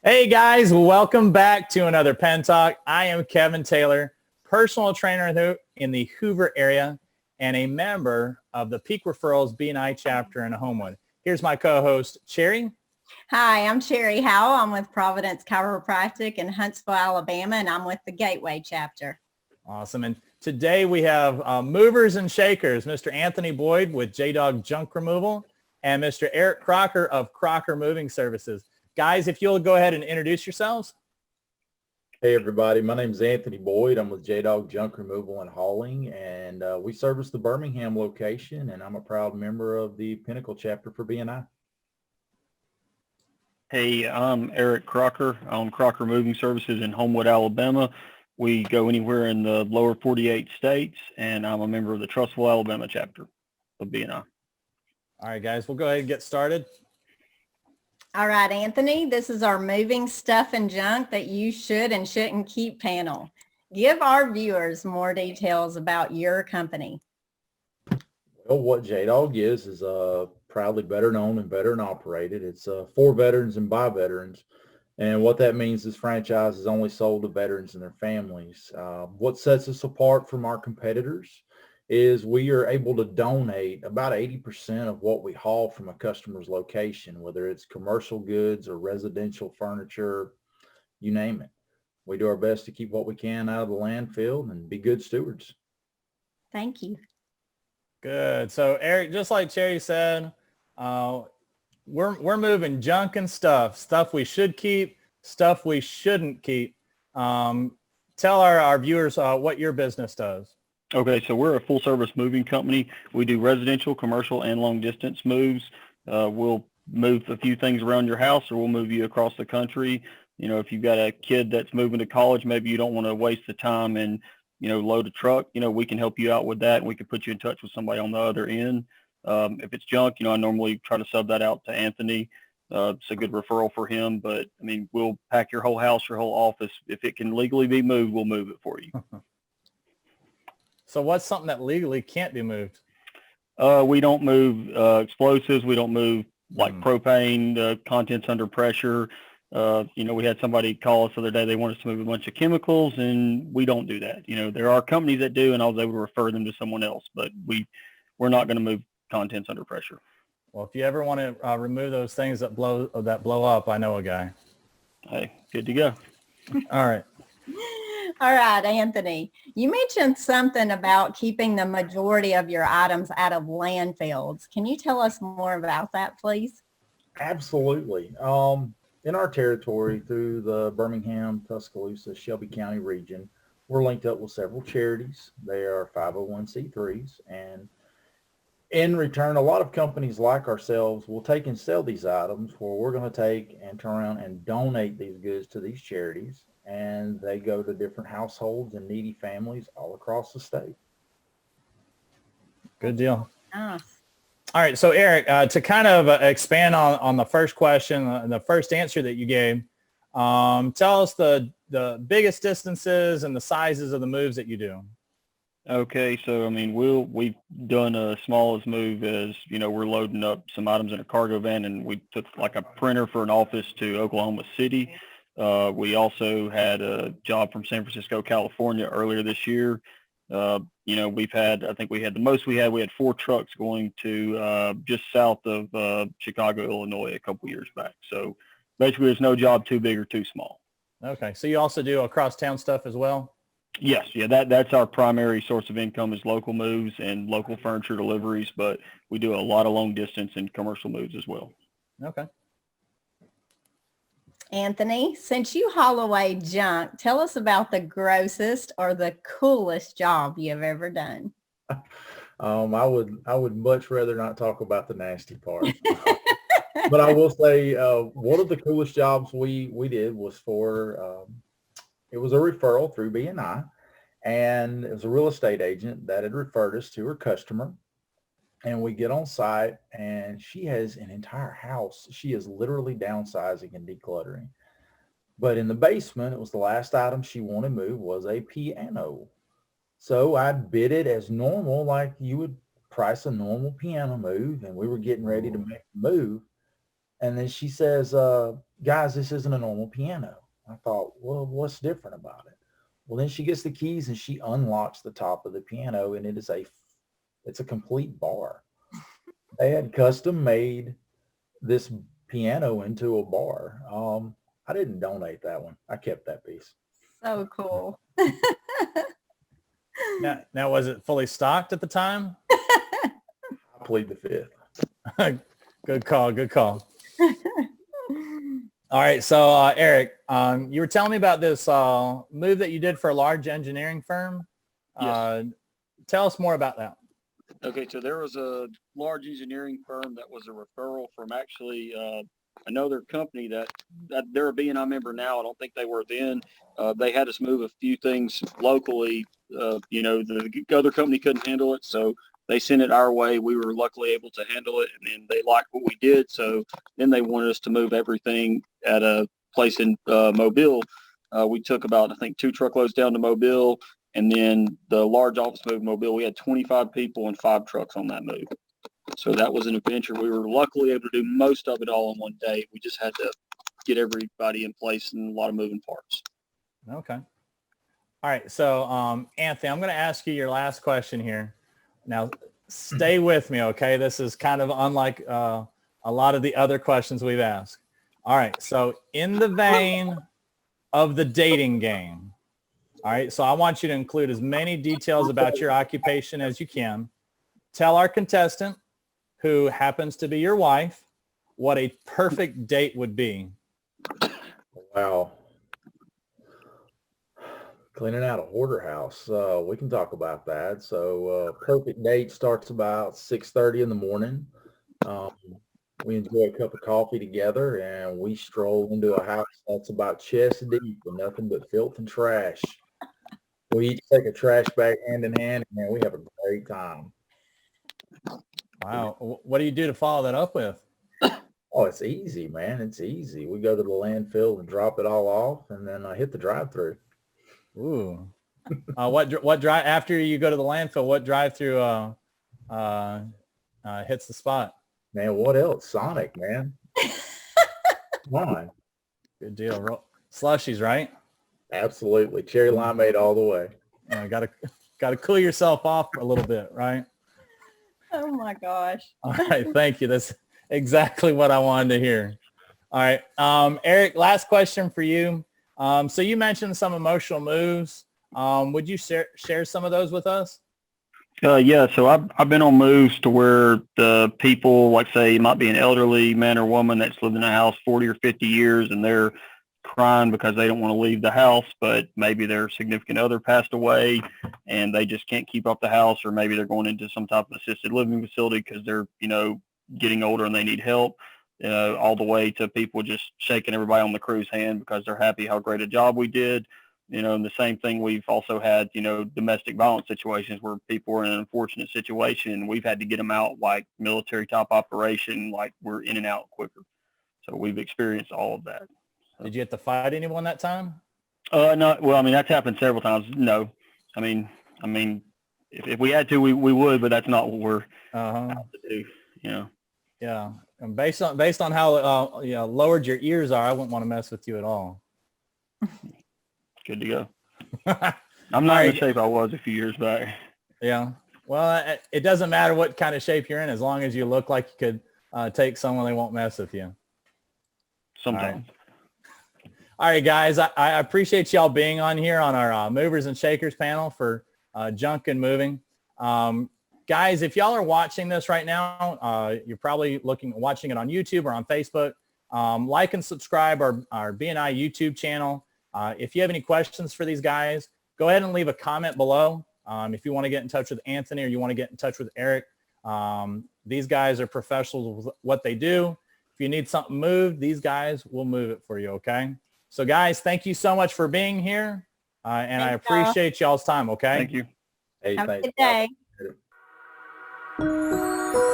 Hey guys, welcome back to another Pen Talk. I am Kevin Taylor, personal trainer in the Hoover area and a member of the Peak Referrals BNI chapter in Homewood. Here's my co-host, Cherry. Hi, I'm Cherry Howell. I'm with Providence Chiropractic in Huntsville, Alabama, and I'm with the Gateway chapter. Awesome. And today we have movers and shakers, Mr. Anthony Boyd with JDog Junk Removal and Mr. Eric Crocker of Crocker Moving Services. Guys, if you'll go ahead and introduce yourselves. Hey everybody, my name is Anthony Boyd. I'm with JDog Junk Removal and Hauling, and we service the Birmingham location, and I'm a proud member of the Pinnacle chapter for BNI. Hey, I'm Eric Crocker. I own Crocker Moving Services in Homewood, Alabama. We go anywhere in the lower 48 states, and I'm a member of the Trussville, Alabama chapter of BNI. All right, guys, we'll go ahead and get started. All right, Anthony, this is our moving stuff and junk that you should and shouldn't keep panel. Give our viewers more details about your company. Well, what JDog is proudly veteran owned and veteran operated. It's for veterans and by veterans. And what that means is franchise is only sold to veterans and their families. What sets us apart from our competitors is we are able to donate about 80% of what we haul from a customer's location, whether it's commercial goods or residential furniture, you name it. We do our best to keep what we can out of the landfill and be good stewards. Thank you. Good. So Eric, just like Cherry said, we're moving junk and stuff we should keep, stuff we shouldn't keep. Tell our viewers what your business does. Okay, so we're a full-service moving company. We do residential, commercial, and long-distance moves. We'll move a few things around your house, or we'll move you across the country. You know, if you've got a kid that's moving to college, maybe you don't want to waste the time and, load a truck. We can help you out with that, and we can put you in touch with somebody on the other end. If it's junk, I normally try to sub that out to Anthony. It's a good referral for him, but, we'll pack your whole house, your whole office. If it can legally be moved, we'll move it for you. So what's something that legally can't be moved? We don't move explosives. We don't move like propane, contents under pressure. We had somebody call us the other day. They want us to move a bunch of chemicals, and we don't do that. There are companies that do, and I was able to refer them to someone else, but we're not going to move contents under pressure. Well, if you ever want to remove those things that blow up, I know a guy. Hey, good to go. All right. All right, Anthony, you mentioned something about keeping the majority of your items out of landfills. Can you tell us more about that, please? Absolutely. In our territory through the Birmingham, Tuscaloosa, Shelby County region, we're linked up with several charities. They are 501c3s, and in return, a lot of companies like ourselves will take and sell these items, where we're going to take and turn around and donate these goods to these charities, and they go to different households and needy families all across the state. Good deal. Nice. All right. So Eric, to kind of expand on the first question, the first answer that you gave, tell us the biggest distances and the sizes of the moves that you do. Okay, so we've done a smallest move as we're loading up some items in a cargo van, and we took like a printer for an office to Oklahoma City. We also had a job from San Francisco, California earlier this year. We've had, I think we had the most we had 4 trucks going to just south of Chicago, Illinois a couple years back. So basically there's no job too big or too small. Okay. So you also do across town stuff as well? Yes. Yeah. That's our primary source of income is local moves and local furniture deliveries, but we do a lot of long distance and commercial moves as well. Okay. Anthony, since you haul away junk, tell us about the grossest or the coolest job you've ever done. I would much rather not talk about the nasty part. But I will say one of the coolest jobs we did was it was a referral through BNI, and it was a real estate agent that had referred us to her customer. And we get on site, and she has an entire house. She is literally downsizing and decluttering. But in the basement, it was the last item she wanted moved was a piano. So I bid it as normal, like you would price a normal piano move, and we were getting ready to make the move. And then she says, guys, this isn't a normal piano. I thought, well, what's different about it? Well, then she gets the keys and she unlocks the top of the piano, and it's a complete bar. They had custom made this piano into a bar. I didn't donate that one. I kept that piece. So cool. Now, was it fully stocked at the time? I plead the fifth. Good call. Good call. All right. So, Eric, you were telling me about this move that you did for a large engineering firm. Yes. Tell us more about that. Okay, so there was a large engineering firm that was a referral from actually another company that they're a BNI member now. I don't think they were then. They had us move a few things locally. The other company couldn't handle it, so they sent it our way. We were luckily able to handle it, and then they liked what we did. So then they wanted us to move everything at a place in Mobile. We took about, I think, 2 truckloads down to Mobile. And then the large office move Mobile, we had 25 people and 5 trucks on that move. So that was an adventure. We were luckily able to do most of it all in one day. We just had to get everybody in place and a lot of moving parts. Okay. All right. So, Anthony, I'm going to ask you your last question here. Now, stay with me, okay? This is kind of unlike a lot of the other questions we've asked. All right. So in the vein of the dating game, all right, so I want you to include as many details about your occupation as you can. Tell our contestant, who happens to be your wife, what a perfect date would be. Wow. Cleaning out a hoarder house. We can talk about that. So perfect date starts about 6:30 in the morning. We enjoy a cup of coffee together, and we stroll into a house that's about chest deep with nothing but filth and trash. We each take a trash bag hand in hand, and man, we have a great time. Wow. What do you do to follow that up with? Oh, it's easy, man. It's easy. We go to the landfill and drop it all off, and then hit the drive-through. Ooh. What drive after you go to the landfill? What drive-through hits the spot? Man, what else? Sonic, man. Come on. Good deal. Slushies, right? Absolutely. Cherry limeade all the way. Got to cool yourself off a little bit, right? Oh my gosh. All right. Thank you. That's exactly what I wanted to hear. All right. Eric, last question for you. So you mentioned some emotional moves. Would you share some of those with us? Yeah, so I've been on moves to where the people, like say, it might be an elderly man or woman that's lived in a house 40 or 50 years, and they're crying because they don't want to leave the house, but maybe their significant other passed away and they just can't keep up the house, or maybe they're going into some type of assisted living facility because they're, getting older and they need help, all the way to people just shaking everybody on the crew's hand because they're happy how great a job we did. And the same thing, we've also had, domestic violence situations where people were in an unfortunate situation. We've had to get them out like military type operation, like we're in and out quicker. So we've experienced all of that. Did you have to fight anyone that time? No. Well, that's happened several times. No. If we had to, we would, but that's not what we're out to do, Yeah. And based on how lowered your ears are, I wouldn't want to mess with you at all. Good to go. I'm not in the shape I was a few years back. Yeah. Well, it doesn't matter what kind of shape you're in, as long as you look like you could take someone, they won't mess with you. Sometimes. All right, guys, I appreciate y'all being on here on our movers and shakers panel for junk and moving. Guys, if y'all are watching this right now, you're probably watching it on YouTube or on Facebook. Like and subscribe our BNI YouTube channel. If you have any questions for these guys, go ahead and leave a comment below. If you want to get in touch with Anthony or you want to get in touch with Eric, these guys are professionals with what they do. If you need something moved, these guys will move it for you, okay? So, guys, thank you so much for being here, and I appreciate y'all's time, okay? Thank you. Hey, Have a thanks. good day.